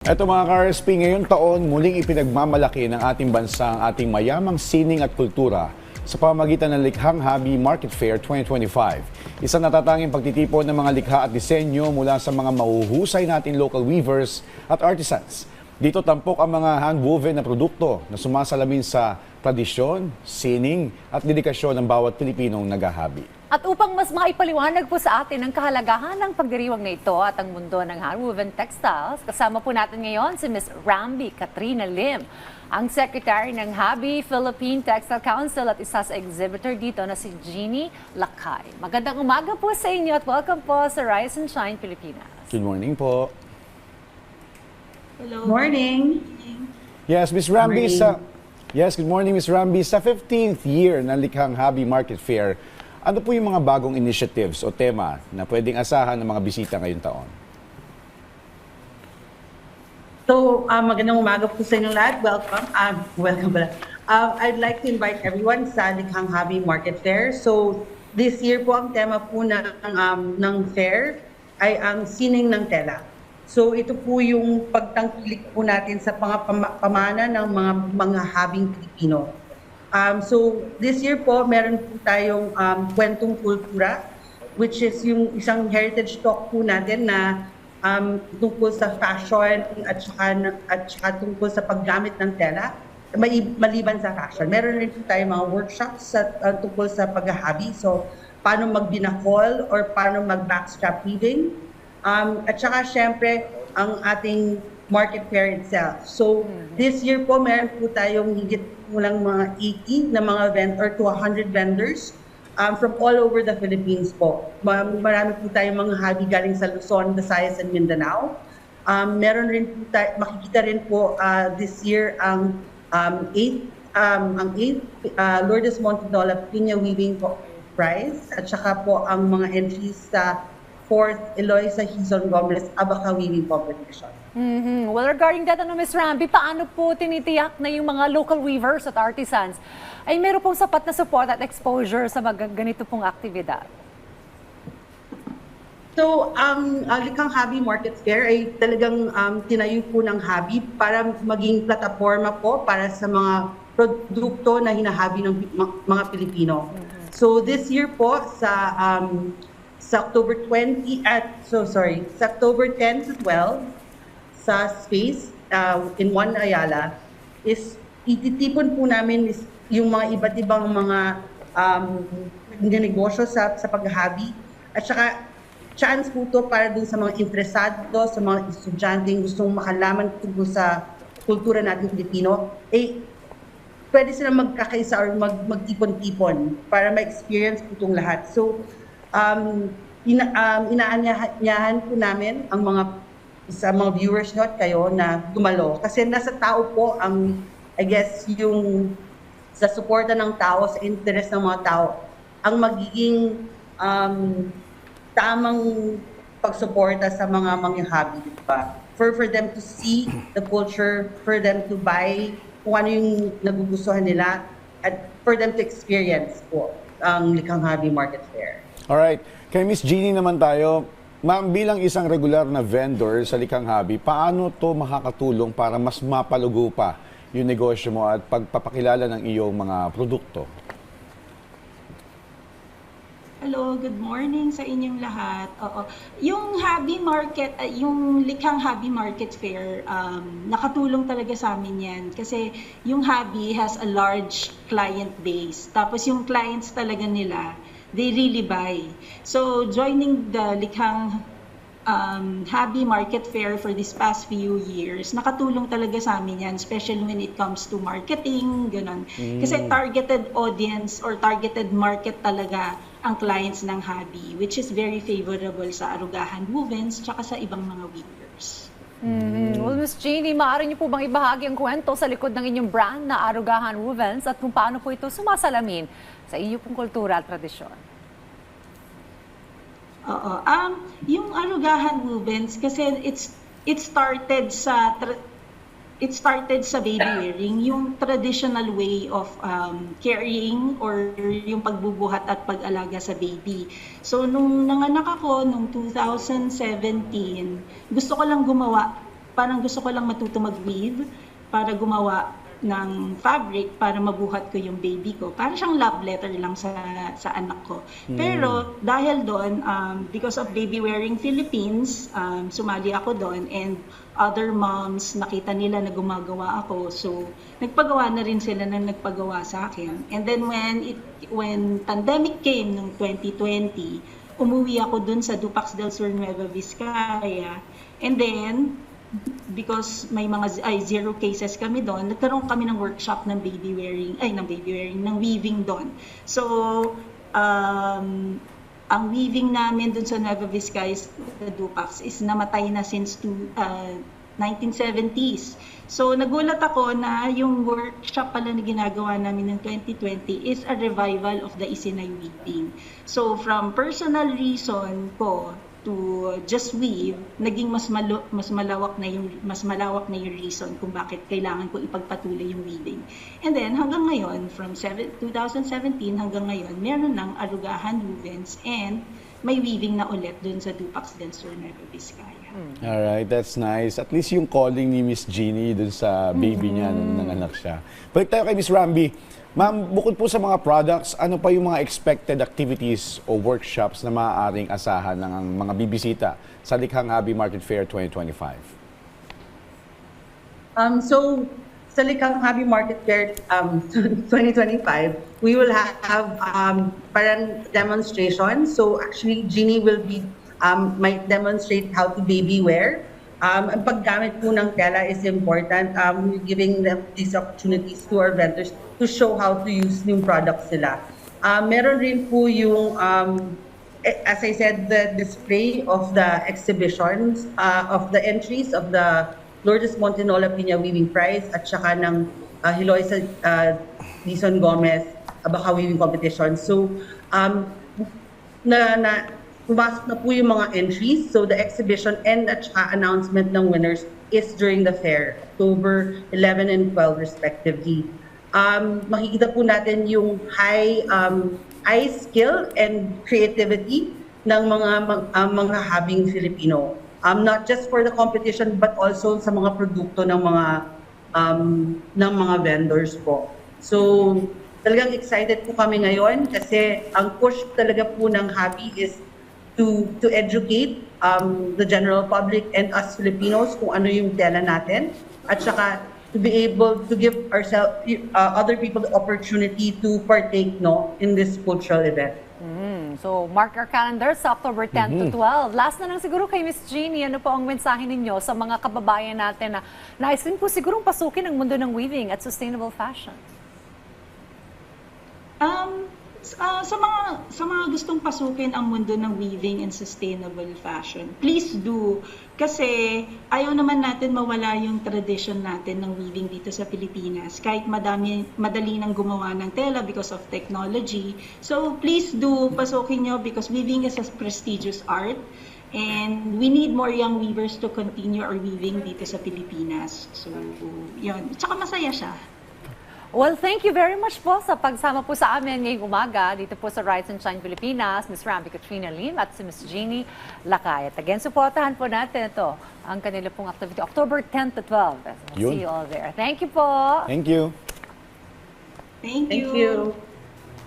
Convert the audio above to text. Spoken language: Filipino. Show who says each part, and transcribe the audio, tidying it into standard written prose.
Speaker 1: Eto mga ka-RSP, ngayong taon muling ipinagmamalaki ng ating bansa ang ating mayamang sining at kultura sa pamamagitan ng Likhang Hobby Market Fair 2025. Isang natatanging pagtitipon ng mga likha at disenyo mula sa mga mahuhusay nating local weavers at artisans. Dito tampok ang mga hand-woven na produkto na sumasalamin sa tradisyon, sining at dedikasyon ng bawat Pilipinong naghahabi.
Speaker 2: At upang mas maipaliwanag po sa atin ang kahalagahan ng pagdiriwang na ito at ang mundo ng hand-woven textiles, kasama po natin ngayon si Ms. Ramby Katrina Lim, ang Secretary ng Hobby Philippine Textile Council at isa sa exhibitor dito na si Jeannie Lakay. Magandang umaga po sa inyo at welcome po sa Rise and Shine Pilipinas.
Speaker 1: Good morning po.
Speaker 3: Hello. Morning.
Speaker 1: Yes, Ms. Ramby, good morning, Ms. Ramby. Sa 15th year ng Likhang Hobby Market Fair, ano po yung mga bagong initiatives o tema na pwedeng asahan ng mga bisita ngayong taon?
Speaker 3: So, magandang umaga po sa inyong lahat. Welcome. Welcome pala. I'd like to invite everyone sa Likhang Hobby Market Fair. So, this year po ang tema po ng fair ay ang sining ng tela. So, ito po yung pagtangkilik po natin sa pamana ng mga habing Pilipino. So this year po, meron po tayong kwentong kultura, which is yung isang heritage talk po natin na tungkol sa fashion at saka tungkol sa paggamit ng tela, maliban sa fashion. Meron rin po tayong mga workshops tungkol sa paghahabi. So paano magbinakol or paano mag-backstrap weaving. At saka syempre, ang ating market fair itself. So this year po, meron po tayong higit lang mga 80 na mga vendor to 100 vendors from all over the Philippines po. Marami po tayong mga hobby galing sa Luzon, Visayas, and Mindanao. Meron rin po makikita rin po this year ang 8th Lourdes Montinola Piña Weaving Prize at saka po ang mga entries sa 4th Eloisa Hizon Gomez Abaca Weaving Competition.
Speaker 2: Well, regarding that, Ms. Ramby, paano po tinitiyak na yung mga local weavers at artisans ay meron pong sapat na support at exposure sa ganito pong aktibidad?
Speaker 3: So, ang Likhang Hobby Market Fair ay talagang tinayo po ng hobby para maging plataforma po para sa mga produkto na hinahabi ng mga Pilipino. So, this year po sa October 10 to 12 sa space in One Ayala is ititipon po namin yung mga iba't ibang mga negosyo sa paghahabi at saka chance po to para dun sa mga interesado, sa mga estudyante gustong makalaman tungkol sa kultura natin Pilipino, pwede silang magkakaisa or magtipon-tipon para ma-experience po itong lahat. So, inaanyahan po namin ang sa mga viewers nyo at kayo na dumalo. Kasi nasa tao po ang, I guess, yung sa suporta ng tao, sa interest ng mga tao, ang magiging tamang pagsuporta sa mga hobby, diba? For them to see the culture, for them to buy kung ano yung nagugustuhan nila, at for them to experience po ang Likhang Hobby Market Fair.
Speaker 1: Alright, kay Miss Jeannie naman tayo. Ma'am, bilang isang regular na vendor sa Likhang Hobby, paano to makakatulong para mas mapalugo pa yung negosyo mo at pagpapakilala ng iyong mga produkto?
Speaker 4: Hello, good morning sa inyong lahat. Oo. Yung hobby market, yung Likhang Hobby Market Fair, nakatulong talaga sa amin yan. Kasi yung hobby has a large client base. Tapos yung clients talaga nila, they really buy. So joining the Likhang Hobby Market Fair for this past few years, nakatulong talaga sa amin yan, especially when it comes to marketing, ganun. Kasi targeted audience or targeted market talaga ang clients ng hobby, which is very favorable sa Arugahan Wovens tsaka sa ibang mga weavers.
Speaker 2: Well, Ms. Jeannie, maaari niyo po bang ibahagi ang kwento sa likod ng inyong brand na Arugahan Wovens at kung paano po ito sumasalamin sa inyong pong kultura at tradisyon?
Speaker 4: Oo. Yung Arugahan Wovens kasi it started sa baby wearing, yung traditional way of carrying or yung pagbubuhat at pag-alaga sa baby. So nung nanganak ako nung 2017, gusto ko lang gumawa parang gusto ko lang matuto mag-weave para gumawa ng fabric para mabuhat ko yung baby ko. Parang siyang love letter lang sa anak ko. Pero dahil doon, because of Baby Wearing Philippines, sumali ako doon, and other moms, nakita nila na gumagawa ako. So, nagpagawa na rin sila na nagpagawa sa akin. And then when pandemic came noong 2020, umuwi ako dun sa Dupax del Sur, Nueva Vizcaya. And then, because may mga zero cases kami doon, nagkaroon kami ng workshop ng ng weaving doon. So, ang weaving namin doon sa Nueva Vizcaya sa Dupax is namatay na since 1970s. So, nagulat ako na yung workshop pala na ginagawa namin ng 2020 is a revival of the Isinay weaving. So, from personal reason ko to just weave, naging mas malawak na yung reason kung bakit kailangan ko ipagpatuloy yung weaving. And then hanggang ngayon, from 2017 hanggang ngayon, meron ng Arugahan Wovens and may weaving na ulit dun sa Dupax del Sur, Nueva Vizcaya.
Speaker 1: Alright, that's nice. At least yung calling ni Miss Jeannie dun sa baby niya nung nanganak siya. Balik tayo kay Miss Ramby. Ma'am, bukod po sa mga products, ano pa yung mga expected activities o workshops na maaaring asahan ng mga bibisita sa Likhang Habi Market Fair 2025?
Speaker 3: So, sa Likhang Habi Market Fair 2025, we will have parang demonstration. So, actually, Jeannie will be might demonstrate how to baby wear. Ang paggamit po ng tela is important. We're giving them these opportunities to our vendors to show how to use yung products nila. Meron rin po yung, as I said, the display of the exhibitions, of the entries of the Lourdes Montinola Piña Weaving Prize at saka ng Hiloisa Dizon Gomez Baka Weaving Competition. So, pumasok na po yung mga entries. So the exhibition and at saka announcement ng winners is during the fair, October 11 and 12 respectively. Makikita po natin yung high skill and creativity ng mga habing Filipino. Not just for the competition but also sa mga produkto ng mga vendors po. So talagang excited po kami ngayon kasi ang push talaga po ng Habi is to educate the general public and us Filipinos kung ano yung tela natin at saka to be able to give ourselves other people the opportunity to partake in this cultural event.
Speaker 2: So mark our calendar sa October 10 to 12. Last na lang siguro kay Miss Jeannie, ano po ang mensahe ninyo sa mga kababayan natin na nais rin po sigurong pasukin ang mundo ng weaving at sustainable fashion?
Speaker 4: Sa mga gustong pasukin ang mundo ng weaving and sustainable fashion, please do. Kasi ayaw naman natin mawala yung tradition natin ng weaving dito sa Pilipinas. Kahit madali nang gumawa ng tela because of technology. So please do, pasukin nyo because weaving is a prestigious art. And we need more young weavers to continue our weaving dito sa Pilipinas. So yun, tsaka masaya siya.
Speaker 2: Well, thank you very much po sa pagsama po sa amin ngayong umaga dito po sa Rise and Shine Pilipinas, Ms. Ramby Katrina Lim at si Ms. Jeannie Lakay. At again, supportahan po natin ito, ang kanila pong activity, October 10 to 12. We'll see you all there. Thank you po.
Speaker 1: Thank you.
Speaker 4: Thank you.
Speaker 3: Thank you.